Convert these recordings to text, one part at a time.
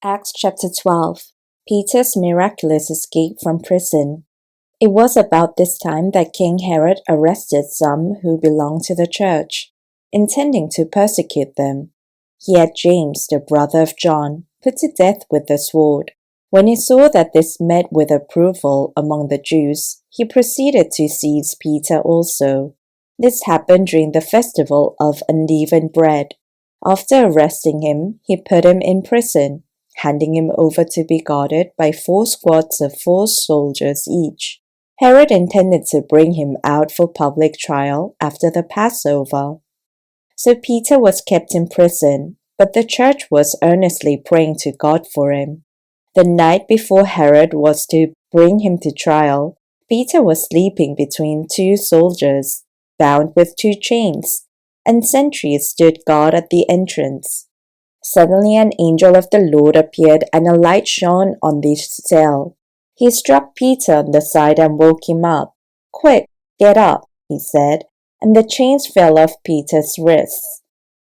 Acts chapter 12. Peter's miraculous escape from prison. It was about this time that King Herod arrested some who belonged to the church, intending to persecute them. He had James, the brother of John, put to death with the sword. When he saw that this met with approval among the Jews, he proceeded to seize Peter also. This happened during the festival of unleavened bread. After arresting him, he put him in prison, handing him over to be guarded by 4 squads of 4 soldiers each. Herod intended to bring him out for public trial after the Passover. So Peter was kept in prison, but the church was earnestly praying to God for him. The night before Herod was to bring him to trial, Peter was sleeping between 2 soldiers, bound with 2 chains, and sentries stood guard at the entrance. Suddenly an angel of the Lord appeared, and a light shone on the cell. He struck Peter on the side and woke him up. "Quick, get up," he said, and the chains fell off Peter's wrists.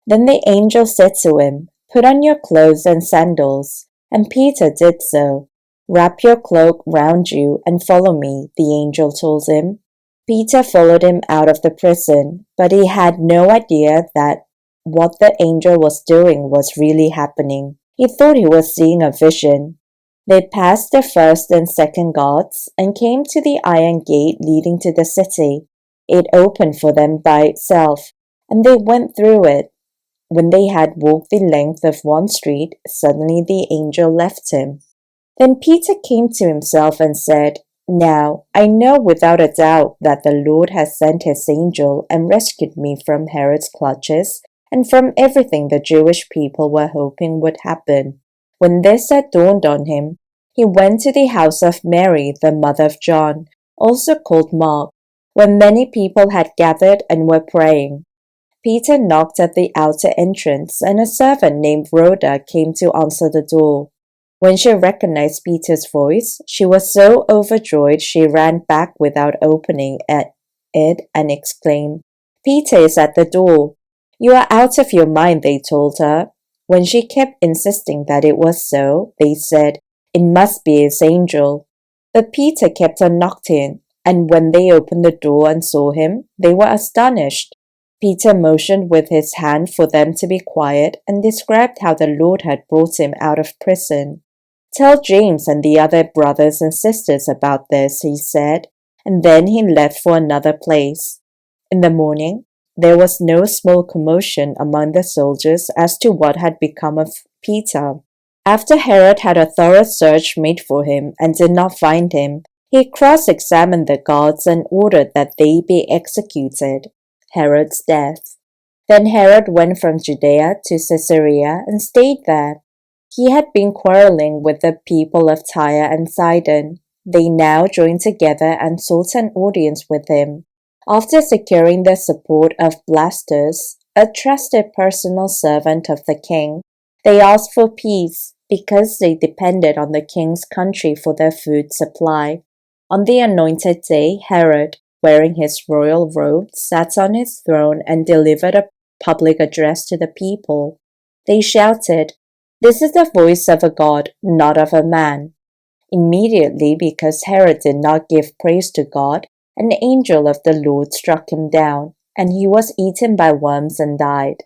Then the angel said to him, "Put on your clothes and sandals," and Peter did so. "Wrap your cloak round you and follow me," the angel told him. Peter followed him out of the prison, but he had no idea that what the angel was doing was really happening. He thought he was seeing a vision. They passed the first and second guards and came to the iron gate leading to the city. It opened for them by itself, and they went through it. When they had walked the length of one street, suddenly the angel left him. Then Peter came to himself and said, "Now I know without a doubt that the Lord has sent his angel and rescued me from Herod's clutches and from everything the Jewish people were hoping would happen." When this had dawned on him, he went to the house of Mary, the mother of John, also called Mark, where many people had gathered and were praying. Peter knocked at the outer entrance, and a servant named Rhoda came to answer the door. When she recognized Peter's voice, she was so overjoyed she ran back without opening it and exclaimed, "Peter is at the door." "You are out of your mind," they told her. When she kept insisting that it was so, they said, "It must be his angel." But Peter kept on knocking, and when they opened the door and saw him, they were astonished. Peter motioned with his hand for them to be quiet and described how the Lord had brought him out of prison. "Tell James and the other brothers and sisters about this," he said, and then he left for another place. In the morning, there was no small commotion among the soldiers as to what had become of Peter. After Herod had a thorough search made for him and did not find him, he cross-examined the guards and ordered that they be executed. Herod's death. Then Herod went from Judea to Caesarea and stayed there. He had been quarreling with the people of Tyre and Sidon. They now joined together and sought an audience with him. After securing the support of Blastus, a trusted personal servant of the king, they asked for peace because they depended on the king's country for their food supply. On the anointed day, Herod, wearing his royal robe, sat on his throne and delivered a public address to the people. They shouted, "This is the voice of a god, not of a man." Immediately, because Herod did not give praise to God, an angel of the Lord struck him down, and he was eaten by worms and died.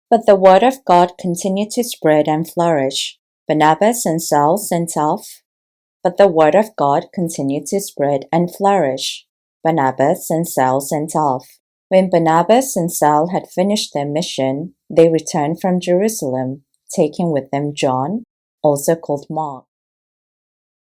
But the word of God continued to spread and flourish. Barnabas and Saul sent off. But the word of God continued to spread and flourish. Barnabas and Saul sent off. When Barnabas and Saul had finished their mission, they returned from Jerusalem, taking with them John, also called Mark.